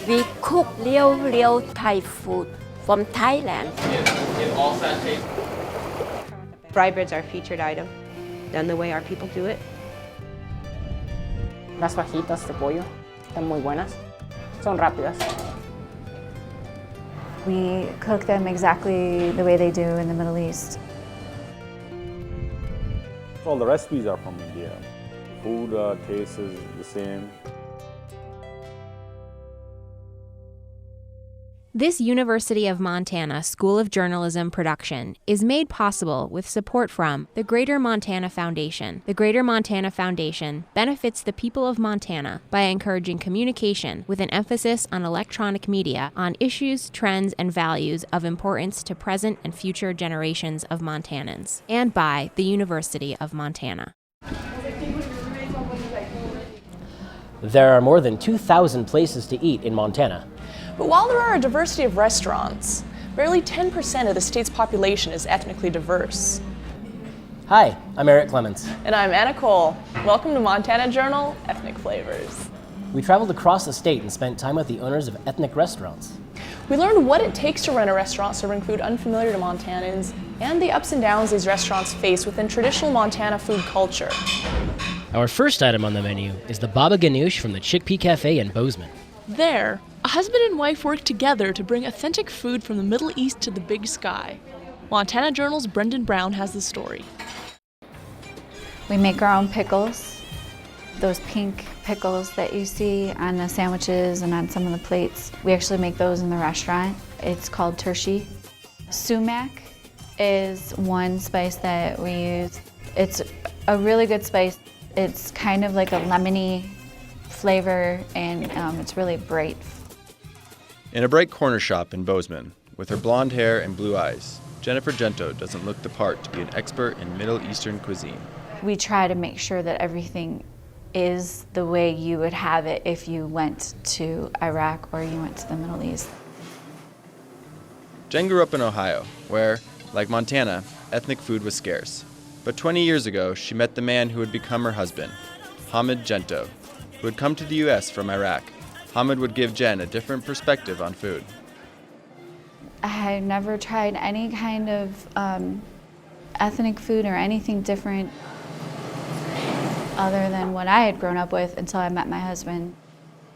We cook real Thai food from Thailand. Fry bread's our featured item, done the way our people do it. Las fajitas de pollo están muy buenas, son rápidas. We cook them exactly the way they do in the Middle East. All the recipes are from India. Food taste is the same. This University of Montana School of Journalism production is made possible with support from the Greater Montana Foundation. The Greater Montana Foundation benefits the people of Montana by encouraging communication with an emphasis on electronic media on issues, trends, and values of importance to present and future generations of Montanans, and by the University of Montana. There are more than 2,000 places to eat in Montana. But while there are a diversity of restaurants, barely 10% of the state's population is ethnically diverse. Hi, I'm Eric Clements. And I'm Anna Cole. Welcome to Montana Journal, Ethnic Flavors. We traveled across the state and spent time with the owners of ethnic restaurants. We learned what it takes to run a restaurant serving food unfamiliar to Montanans and the ups and downs these restaurants face within traditional Montana food culture. Our first item on the menu is the Baba Ganoush from the Chickpea Cafe in Bozeman. There, a husband and wife work together to bring authentic food from the Middle East to the Big Sky. Montana Journal's Brendan Brown has the story. We make our own pickles. Those pink pickles that you see on the sandwiches and on some of the plates, we actually make those in the restaurant. It's called tershi. Sumac is one spice that we use. It's a really good spice. It's kind of like a lemony flavor, and it's really bright. In a bright corner shop in Bozeman, with her blonde hair and blue eyes, Jennifer Gento doesn't look the part to be an expert in Middle Eastern cuisine. We try to make sure that everything is the way you would have it if you went to Iraq or you went to the Middle East. Jen grew up in Ohio, where, like Montana, ethnic food was scarce. But 20 years ago, she met the man who would become her husband, Hamid Gento, who had come to the U.S. from Iraq. Hamid would give Jen a different perspective on food. I had never tried any kind of ethnic food or anything different other than what I had grown up with until I met my husband.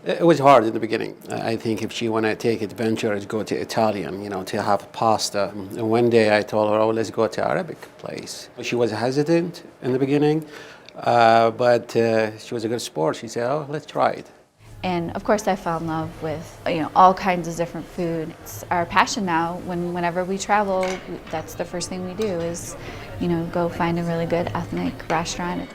It was hard in the beginning. I think if she want to take adventure, to go to Italian, to have pasta. And one day I told her, oh, let's go to Arabic place. She was hesitant in the beginning, but she was a good sport. She said, oh, let's try it. And of course I fell in love with all kinds of different food. It's our passion now. Whenever we travel, that's the first thing we do is, go find a really good ethnic restaurant.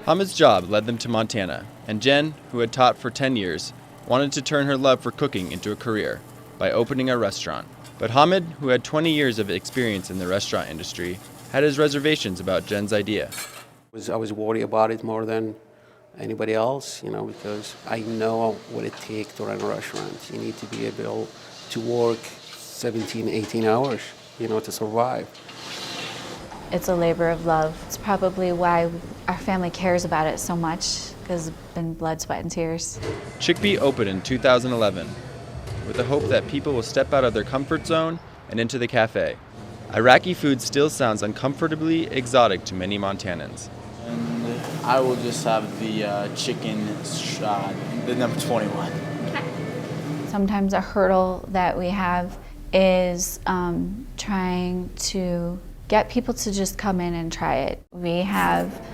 Hamid's job led them to Montana, and Jen, who had taught for 10 years, wanted to turn her love for cooking into a career by opening a restaurant. But Hamid, who had 20 years of experience in the restaurant industry, had his reservations about Jen's idea. I was worried about it more than anybody else, because I know what it takes to run a restaurant. You need to be able to work 17, 18 hours, to survive. It's a labor of love. It's probably why our family cares about it so much, because it's been blood, sweat, and tears. Chickpea opened in 2011 with the hope that people will step out of their comfort zone and into the cafe. Iraqi food still sounds uncomfortably exotic to many Montanans. And I will just have the chicken, the number 21. Sometimes a hurdle that we have is trying to get people to just come in and try it. We have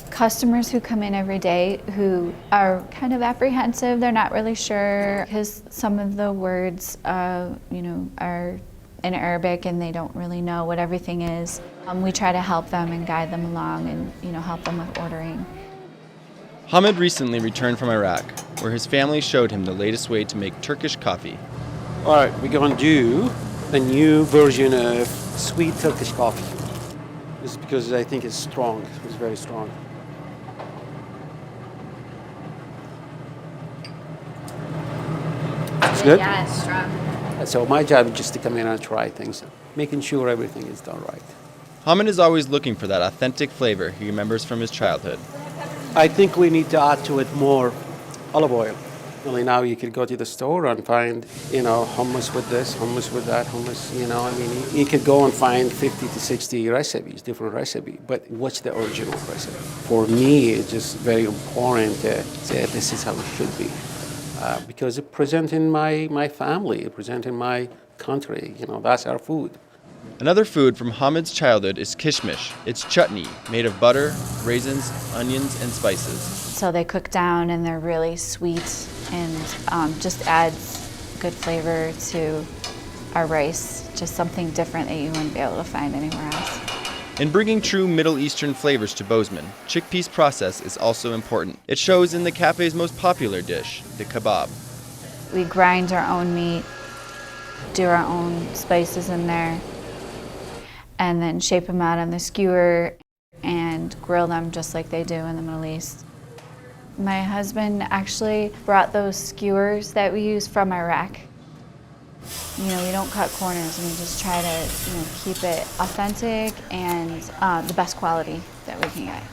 customers who come in every day who are kind of apprehensive. They're not really sure because some of the words, are in Arabic and they don't really know what everything is. We try to help them and guide them along and help them with ordering. Hamid recently returned from Iraq, where his family showed him the latest way to make Turkish coffee. All right, we're going to do a new version of sweet Turkish coffee. This is because I think it's strong. It's very strong. It's good? Yeah, it's strong. So my job is just to come in and try things, making sure everything is done right. Hamid is always looking for that authentic flavor he remembers from his childhood. I think we need to add to it more olive oil. Only now you could go to the store and find, hummus with this, hummus with that, hummus, you could go and find 50 to 60 recipes, different recipes, but what's the original recipe? For me, it's just very important to say this is how it should be. Because it's presenting my family, presenting my country, that's our food. Another food from Hamid's childhood is kishmish. It's chutney made of butter, raisins, onions, and spices. So they cook down and they're really sweet and just adds good flavor to our rice, just something different that you wouldn't be able to find anywhere else. In bringing true Middle Eastern flavors to Bozeman, chickpea's process is also important. It shows in the cafe's most popular dish, the kebab. We grind our own meat, do our own spices in there, and then shape them out on the skewer and grill them just like they do in the Middle East. My husband actually brought those skewers that we use from Iraq. We don't cut corners, and we just try to keep it authentic and the best quality that we can get.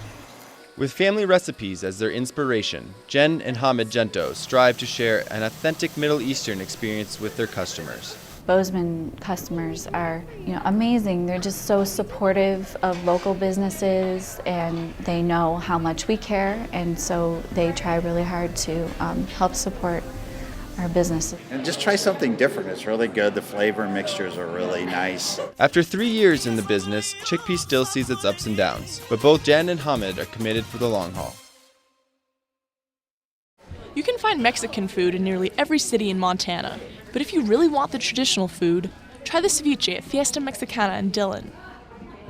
With family recipes as their inspiration, Jen and Hamid Gento strive to share an authentic Middle Eastern experience with their customers. Bozeman customers are, amazing. They're just so supportive of local businesses, and they know how much we care, and so they try really hard to help support our businesses. And just try something different. It's really good. The flavor and mixtures are really nice. After 3 years in the business, Chickpea still sees its ups and downs, but both Jen and Hamid are committed for the long haul. You can find Mexican food in nearly every city in Montana, but if you really want the traditional food, try the ceviche at Fiesta Mexicana in Dillon.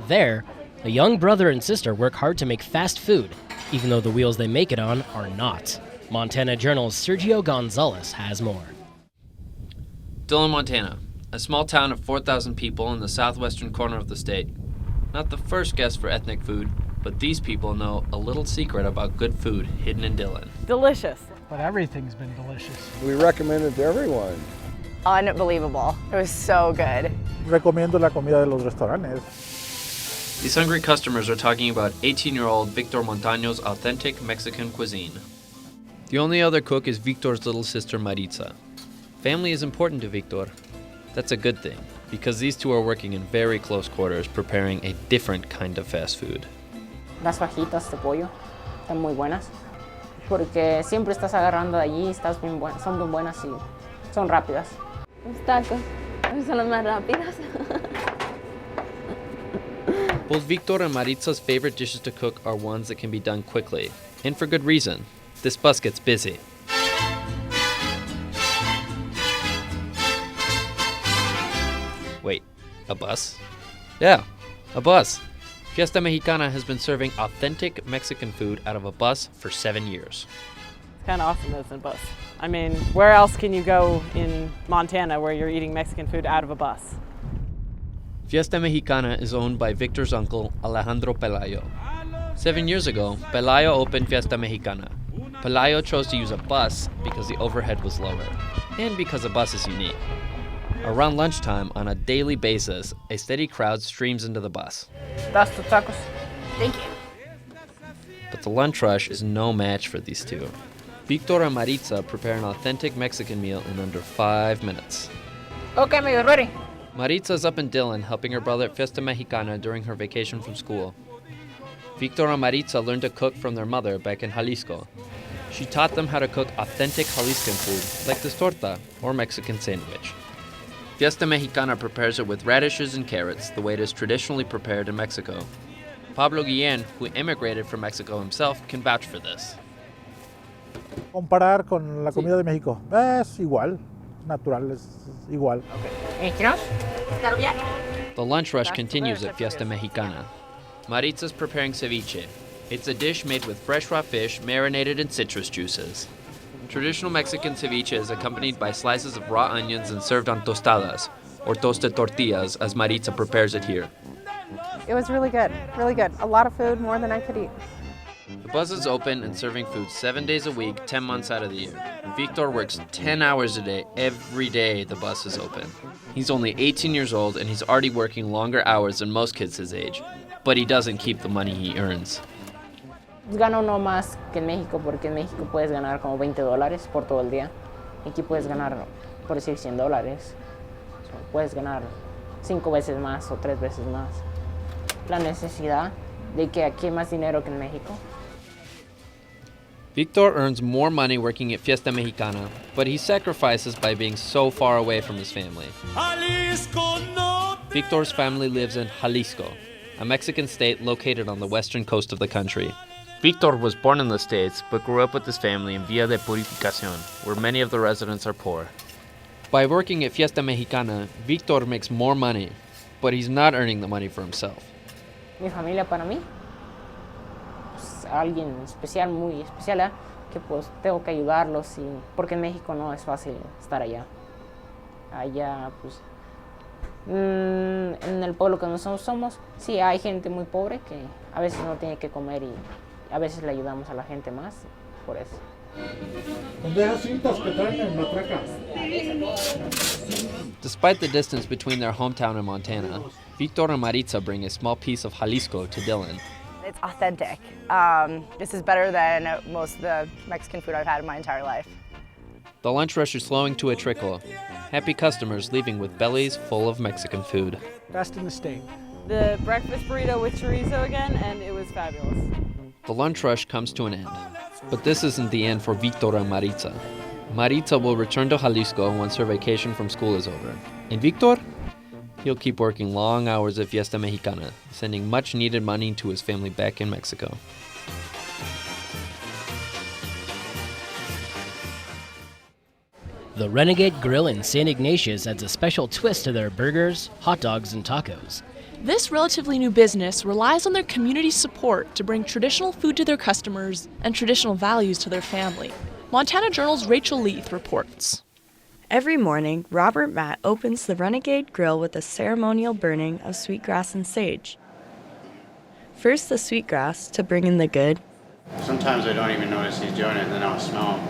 There, a young brother and sister work hard to make fast food, even though the wheels they make it on are not. Montana Journal's Sergio Gonzalez has more. Dillon, Montana, a small town of 4,000 people in the southwestern corner of the state. Not the first guest for ethnic food, but these people know a little secret about good food hidden in Dillon. Delicious. But everything's been delicious. We recommend it to everyone. Unbelievable. It was so good. Recomiendo la comida de los restaurantes. These hungry customers are talking about 18-year-old Victor Montaño's authentic Mexican cuisine. The only other cook is Victor's little sister Maritza. Family is important to Victor. That's a good thing, because these two are working in very close quarters preparing a different kind of fast food. Las fajitas de pollo están muy buenas, porque siempre estás agarrando de allí, son bien buenas y son rápidas. Los tacos son las más rápidas. Both Victor and Maritza's favorite dishes to cook are ones that can be done quickly, and for good reason. This bus gets busy. Wait, a bus? Yeah, a bus. Fiesta Mexicana has been serving authentic Mexican food out of a bus for 7 years. It's kind of awesome that it's in a bus. I mean, where else can you go in Montana where you're eating Mexican food out of a bus? Fiesta Mexicana is owned by Victor's uncle, Alejandro Pelayo. 7 years ago, Pelayo opened Fiesta Mexicana. Pelayo chose to use a bus because the overhead was lower, and because a bus is unique. Around lunchtime, on a daily basis, a steady crowd streams into the bus. That's the tacos. Thank you. But the lunch rush is no match for these two. Victor and Maritza prepare an authentic Mexican meal in under 5 minutes. Okay, amigo, ready. Maritza's up in Dillon helping her brother at Fiesta Mexicana during her vacation from school. Victor and Maritza learned to cook from their mother back in Jalisco. She taught them how to cook authentic Jaliscan food, like this torta, or Mexican sandwich. Fiesta Mexicana prepares it with radishes and carrots, the way it is traditionally prepared in Mexico. Pablo Guillen, who immigrated from Mexico himself, can vouch for this. Comparar con la comida de México, es igual, natural, es igual. The lunch rush continues at Fiesta Mexicana. Maritza's preparing ceviche. It's a dish made with fresh raw fish marinated in citrus juices. Traditional Mexican ceviche is accompanied by slices of raw onions and served on tostadas, or toasted tortillas, as Maritza prepares it here. It was really good, really good. A lot of food, more than I could eat. The buzz is open and serving food 7 days a week, 10 months out of the year. Victor works 10 hours a day, every day the bus is open. He's only 18 years old and he's already working longer hours than most kids his age, but he doesn't keep the money he earns. Gano no más que en México, porque en México puedes ganar como $20 por todo el día. Aquí puedes ganar, por decir, $100. Puedes ganar 5 veces más o 3 veces más. La necesidad de que aquí hay más dinero que en México. Victor earns more money working at Fiesta Mexicana, but he sacrifices by being so far away from his family. Victor's family lives in Jalisco, a Mexican state located on the western coast of the country. Victor was born in the States, but grew up with his family in Villa de Purificación, where many of the residents are poor. By working at Fiesta Mexicana, Victor makes more money, but he's not earning the money for himself. Mi familia para mí, pues, alguien especial, muy especial, ¿eh? Que pues tengo que ayudarlos, porque en México no es fácil estar allá. Allá, pues, en el pueblo que nosotros somos, sí hay gente muy pobre que a veces no tiene que comer y a veces le ayudamos a la gente más, por eso. Despite the distance between their hometown and Montana, Victor and Maritza bring a small piece of Jalisco to Dylan. It's authentic. This is better than most of the Mexican food I've had in my entire life. The lunch rush is slowing to a trickle. Happy customers leaving with bellies full of Mexican food. Best in the state. The breakfast burrito with chorizo again, and it was fabulous. The lunch rush comes to an end. But this isn't the end for Victor and Maritza. Maritza will return to Jalisco once her vacation from school is over. And Victor? He'll keep working long hours at Fiesta Mexicana, sending much needed money to his family back in Mexico. The Renegade Grill in St. Ignatius adds a special twist to their burgers, hot dogs, and tacos. This relatively new business relies on their community support to bring traditional food to their customers and traditional values to their family. Montana Journal's Rachel Leith reports. Every morning, Robert Matt opens the Renegade Grill with a ceremonial burning of sweetgrass and sage. First the sweetgrass to bring in the good. Sometimes I don't even notice he's doing it, and then I'll smell it.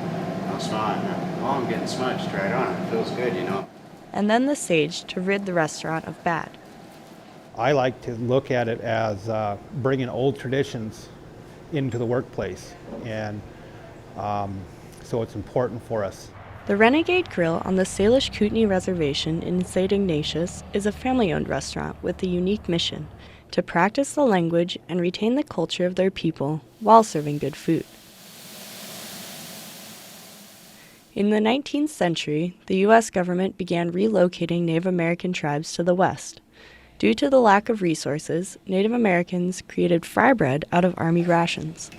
Oh, I'm getting smudged right on it. It feels good, you know. And then the sage to rid the restaurant of bad. I like to look at it as bringing old traditions into the workplace, and so it's important for us. The Renegade Grill on the Salish Kootenai Reservation in St. Ignatius is a family-owned restaurant with a unique mission to practice the language and retain the culture of their people while serving good food. In the 19th century, the U.S. government began relocating Native American tribes to the West. Due to the lack of resources, Native Americans created fry bread out of Army rations.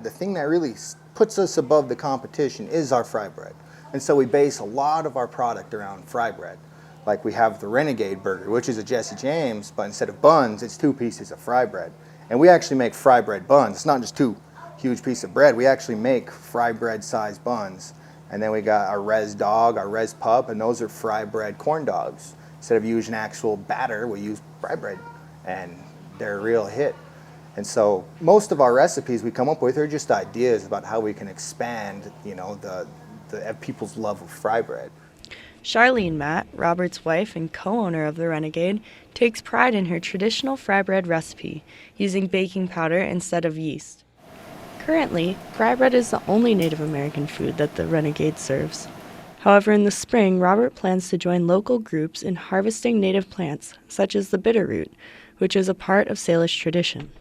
The thing that really puts us above the competition is our fry bread. And so we base a lot of our product around fry bread. Like we have the Renegade Burger, which is a Jesse James, but instead of buns, it's 2 pieces of fry bread. And we actually make fry bread buns. It's not just 2 huge pieces of bread. We actually make fry bread sized buns. And then we got our res dog, our res pup, and those are fry bread corn dogs. Instead of using actual batter, we use fry bread, and they're a real hit. And so most of our recipes we come up with are just ideas about how we can expand, you know, the people's love of fry bread. Charlene Matt, Robert's wife and co-owner of the Renegade, takes pride in her traditional fry bread recipe, using baking powder instead of yeast. Currently, fry bread is the only Native American food that the Renegade serves. However, in the spring, Robert plans to join local groups in harvesting native plants, such as the bitterroot, which is a part of Salish tradition.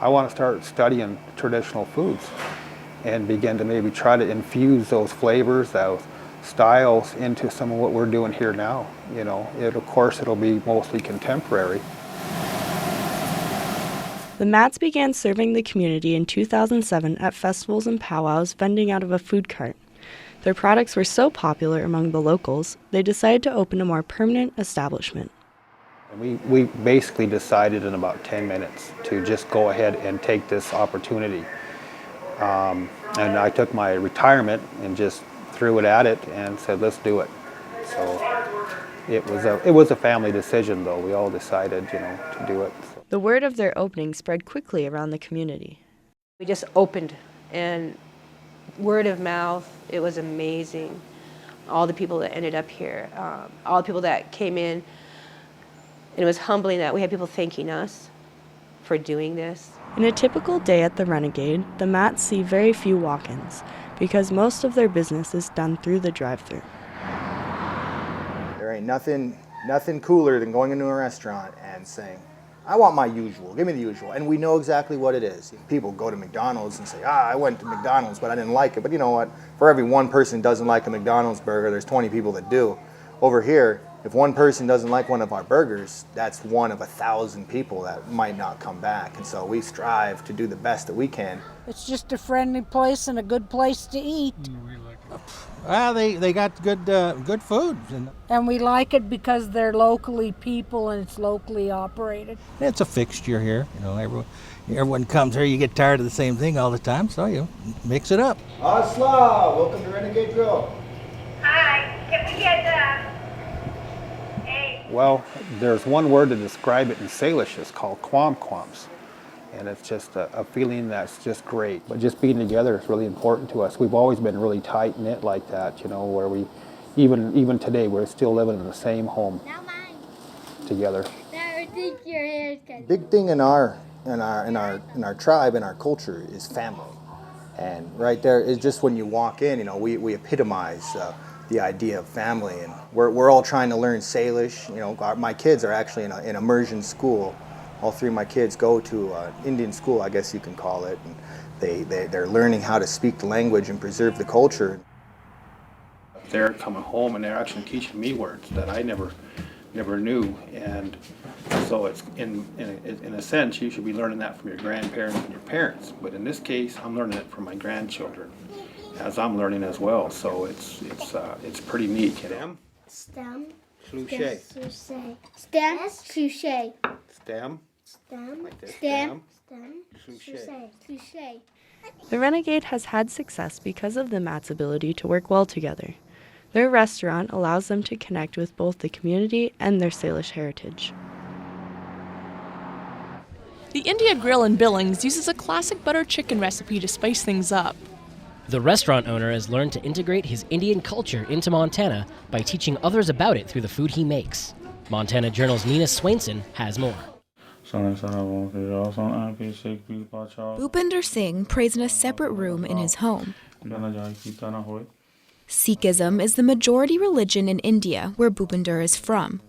I want to start studying traditional foods and begin to maybe try to infuse those flavors, those styles into some of what we're doing here now. You know, of course, it'll be mostly contemporary. The Matts began serving the community in 2007 at festivals and powwows, vending out of a food cart. Their products were so popular among the locals, they decided to open a more permanent establishment. We basically decided in about 10 minutes to just go ahead and take this opportunity. And I took my retirement and just threw it at it and said, let's do it. So it was a family decision, though. We all decided, you know, to do it. The word of their opening spread quickly around the community. We just opened, and word of mouth, it was amazing. All the people that ended up here, all the people that came in, and it was humbling that we had people thanking us for doing this. In a typical day at the Renegade, the Matts see very few walk-ins because most of their business is done through the drive-thru. There ain't nothing cooler than going into a restaurant and saying, I want my usual, give me the usual. And we know exactly what it is. People go to McDonald's and say, I went to McDonald's, but I didn't like it. But you know what? For every one person who doesn't like a McDonald's burger, there's 20 people that do. Over here, if one person doesn't like one of our burgers, that's one of 1,000 people that might not come back. And so we strive to do the best that we can. It's just a friendly place and a good place to eat. Well, they got good food. And we like it because they're locally people and it's locally operated. It's a fixture here. You know, everyone comes here. You get tired of the same thing all the time, so you mix it up. Asla, welcome to Renegade Grill. Hi, can we get Well, there's one word to describe it in Salish. It's called quam-quams. And it's just a feeling that's just great. But just being together is really important to us. We've always been really tight-knit like that, you know, where we, even today, we're still living in the same home together. Big thing in our tribe, in our culture, is family. And right there is just when you walk in, you know, we epitomize the idea of family, and we're all trying to learn Salish. You know, my kids are actually in an immersion school. All three of my kids go to Indian school, I guess you can call it, and they're learning how to speak the language and preserve the culture. They're coming home and they're actually teaching me words that I never knew, and so it's in a sense you should be learning that from your grandparents and your parents. But in this case, I'm learning it from my grandchildren, as I'm learning as well. So it's pretty neat. You know? Stem. Cliche. Stem. Cliche. Stem. Stem. Like this. Stem. Cliche. The Renegade has had success because of the Matts' ability to work well together. Their restaurant allows them to connect with both the community and their Salish heritage. The India Grill in Billings uses a classic butter chicken recipe to spice things up. The restaurant owner has learned to integrate his Indian culture into Montana by teaching others about it through the food he makes. Montana Journal's Nina Swainson has more. Bhupinder Singh prays in a separate room in his home. Sikhism is the majority religion in India, where Bhupinder is from.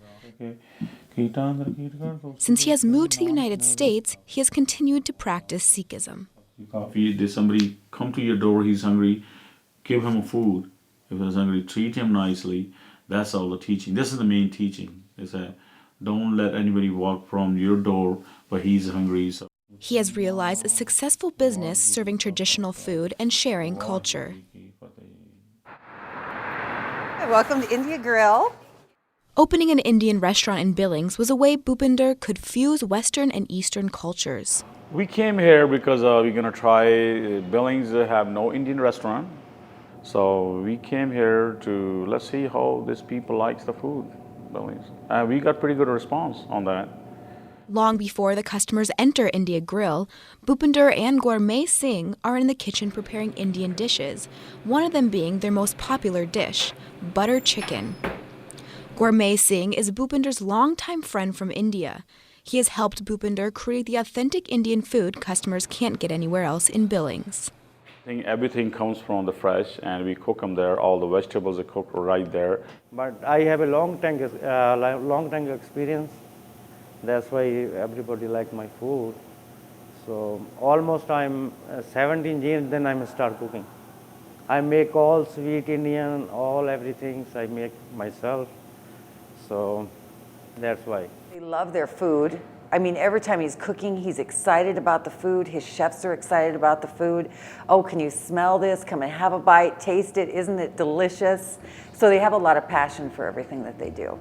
Since he has moved to the United States, he has continued to practice Sikhism. If somebody come to your door, he's hungry, give him food. If he's hungry, treat him nicely. That's all the teaching. This is the main teaching, is that don't let anybody walk from your door, but he's hungry. So. He has realized a successful business serving traditional food and sharing culture. Welcome to India Grill. Opening an Indian restaurant in Billings was a way Bhupinder could fuse Western and Eastern cultures. We came here because we're going to try, Billings have no Indian restaurant. So we came here to, let's see how these people likes the food, Billings. We got pretty good response on that. Long before the customers enter India Grill, Bhupinder and Gourmet Singh are in the kitchen preparing Indian dishes, one of them being their most popular dish, butter chicken. Gourmet Singh is Bhupinder's longtime friend from India. He has helped Bhupinder create the authentic Indian food customers can't get anywhere else in Billings. I think everything comes from the fresh, and we cook them there. All the vegetables are cooked right there. But I have a long time experience. That's why everybody like my food. So almost I'm 17 years, then I start cooking. I make all sweet Indian, all everything I make myself. So that's why. They love their food. I mean, every time he's cooking, he's excited about the food. His chefs are excited about the food. Oh, can you smell this? Come and have a bite, taste it. Isn't it delicious? So they have a lot of passion for everything that they do.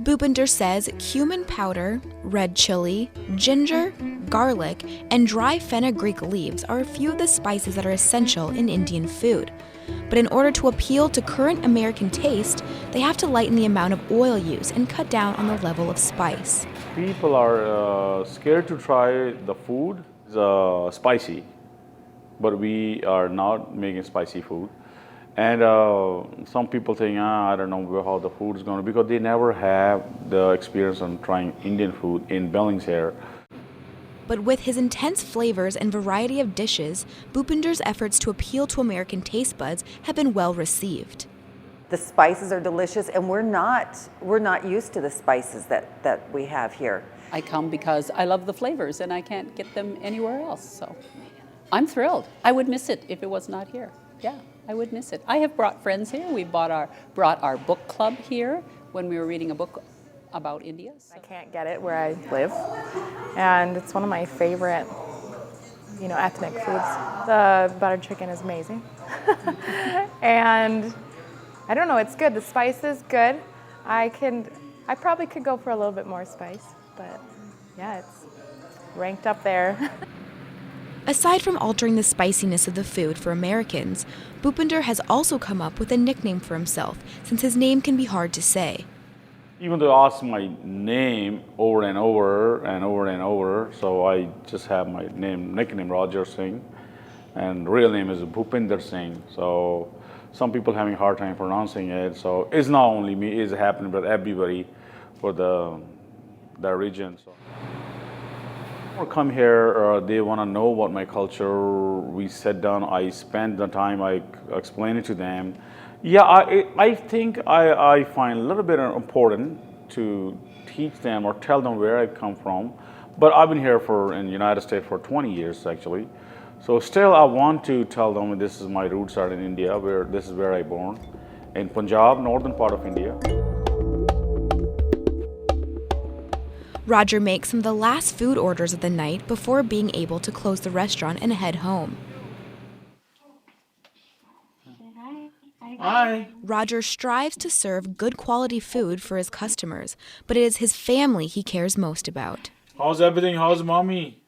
Bhupinder says cumin powder, red chili, ginger, garlic, and dry fenugreek leaves are a few of the spices that are essential in Indian food. But in order to appeal to current American taste, they have to lighten the amount of oil used and cut down on the level of spice. People are scared to try the food. It's spicy, but we are not making spicy food. And some people think, I don't know how the food is going to be, because they never have the experience on trying Indian food in Billings here. But with his intense flavors and variety of dishes, Bhupender's efforts to appeal to American taste buds have been well received. The spices are delicious, and we're not used to the spices that we have here. I come because I love the flavors and I can't get them anywhere else, so I'm thrilled. I would miss it if it was not here. Yeah, I would miss it. I have brought friends here. We brought our book club here when we were reading a book about India. I can't get it where I live, and it's one of my favorite, ethnic foods. The butter chicken is amazing, and I don't know, it's good. The spice is good. I probably could go for a little bit more spice, but yeah, it's ranked up there. Aside from altering the spiciness of the food for Americans, Bhupender has also come up with a nickname for himself, since his name can be hard to say. Even though I ask my name over and over and over and over, so I just have my nickname Roger Singh, and real name is Bhupinder Singh. So some people having a hard time pronouncing it. So it's not only me; it's happening with everybody for the region. So. People come here, they want to know about my culture. We sit down, I spend the time, I explain it to them. Yeah, I think I find a little bit important to teach them or tell them where I come from. But I've been here in the United States for 20 years actually. So still I want to tell them this is my roots are in India, this is where I born, in Punjab, northern part of India. Roger makes some of the last food orders of the night before being able to close the restaurant and head home. Hi. Roger strives to serve good quality food for his customers, but it is his family he cares most about. How's everything? How's mommy?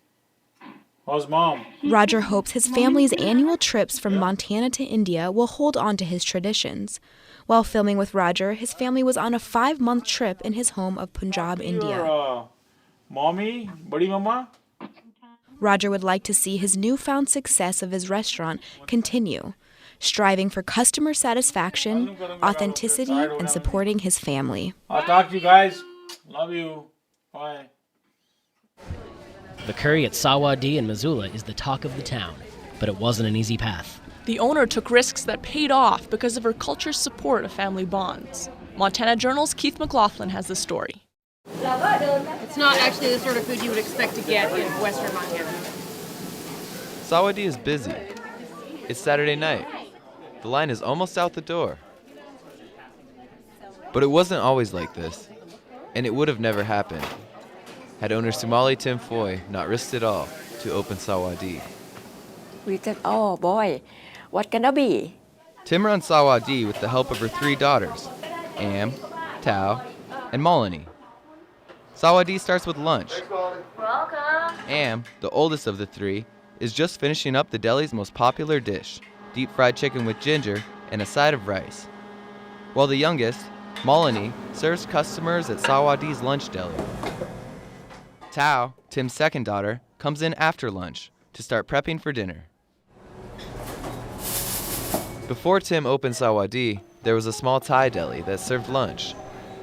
How's mom? Roger hopes his family's annual trips from Montana to India will hold on to his traditions. While filming with Roger, his family was on a 5-month trip in his home of Punjab, India. Mommy? Badi mama? Roger would like to see his newfound success of his restaurant continue, striving for customer satisfaction, authenticity, and supporting his family. I'll talk to you guys. Love you. Bye. The curry at Sawadee in Missoula is the talk of the town, but it wasn't an easy path. The owner took risks that paid off because of her culture's support of family bonds. Montana Journal's Keith McLaughlin has the story. It's not actually the sort of food you would expect to get in western Montana. Sawadee is busy. It's Saturday night. The line is almost out the door. But it wasn't always like this, and it would have never happened had owner Sumali Tim Foy not risked it all to open Sawadee. We said, oh boy, what can it be? Tim runs Sawadee with the help of her 3 daughters, Am, Tao, and Malini. Sawadee starts with lunch. Welcome. Am, the oldest of the 3, is just finishing up the deli's most popular dish, deep fried chicken with ginger and a side of rice. While the youngest, Malini, serves customers at Sawadee's lunch deli. Tao, Tim's second daughter, comes in after lunch to start prepping for dinner. Before Tim opened Sawadee, there was a small Thai deli that served lunch.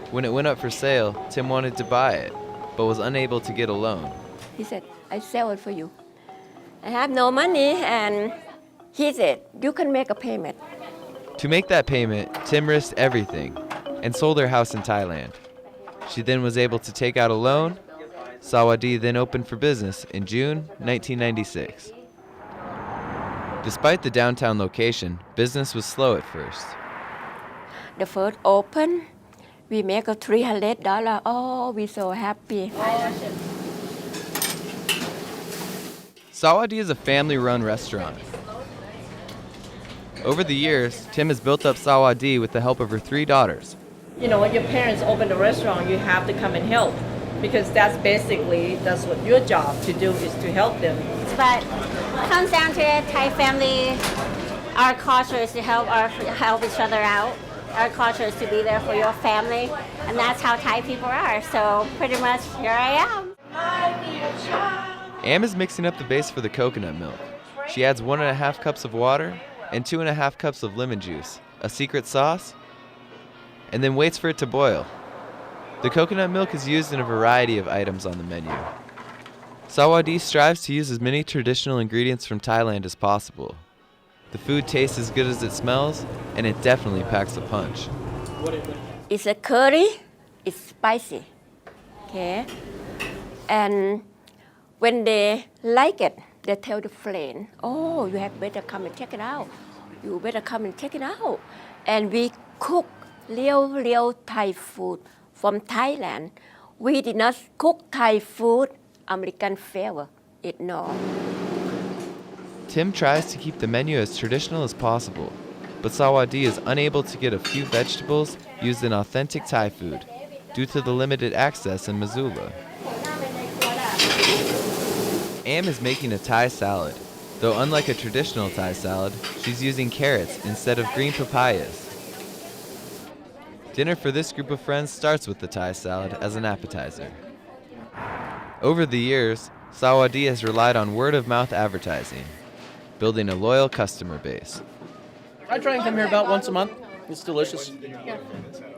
When it went up for sale, Tim wanted to buy it, but was unable to get a loan. He said, I sell it for you. I have no money, and he said, you can make a payment. To make that payment, Tim risked everything and sold her house in Thailand. She then was able to take out a loan. Sawadee then opened for business in June 1996. Despite the downtown location, business was slow at first. The first open, we make a $300. Oh, we're so happy. Sawadee is a family-run restaurant. Over the years, Tim has built up Sawadee with the help of her 3 daughters. You know, when your parents open a restaurant, you have to come and help, because that's what your job to do, is to help them. But it comes down to it, Thai family, our culture is to help each other out. Our culture is to be there for your family, and that's how Thai people are. So pretty much here I am. Am is mixing up the base for the coconut milk. She adds 1.5 cups of water and 2.5 cups of lemon juice, a secret sauce, and then waits for it to boil. The coconut milk is used in a variety of items on the menu. Sawadi strives to use as many traditional ingredients from Thailand as possible. The food tastes as good as it smells, and it definitely packs a punch. It's a curry. It's spicy. Okay. And when they like it, they tell the friend, "Oh, you have better come and check it out. You better come and check it out." And we cook real Thai food from Thailand. We did not cook Thai food American flavor. No. Tim tries to keep the menu as traditional as possible, but Sawadi is unable to get a few vegetables used in authentic Thai food due to the limited access in Missoula. Am is making a Thai salad, though unlike a traditional Thai salad, she's using carrots instead of green papayas. Dinner for this group of friends starts with the Thai salad as an appetizer. Over the years, Sawadi has relied on word-of-mouth advertising, building a loyal customer base. I try and come here about once a month. It's delicious.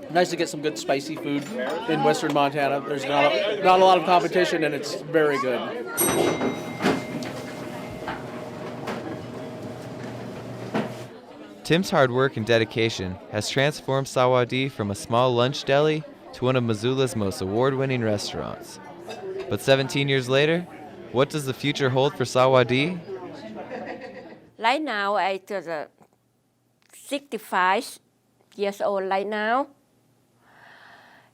Nice to get some good spicy food in western Montana. There's not a lot of competition, and it's very good. Tim's hard work and dedication has transformed Sawadi from a small lunch deli to one of Missoula's most award-winning restaurants. But 17 years later, what does the future hold for Sawadi? Right now, I'm 65 years old right now.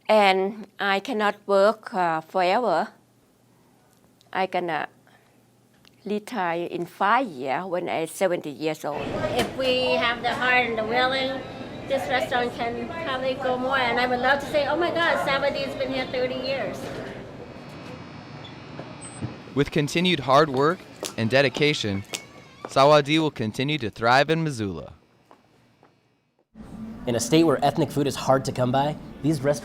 And I cannot work forever. I'm gonna retire in 5 years when I'm 70 years old. If we have the heart and the willing, this restaurant can probably go more. And I would love to say, oh my God, Sawadi's been here 30 years. With continued hard work and dedication, Sawadi will continue to thrive in Missoula. In a state where ethnic food is hard to come by, these restaurants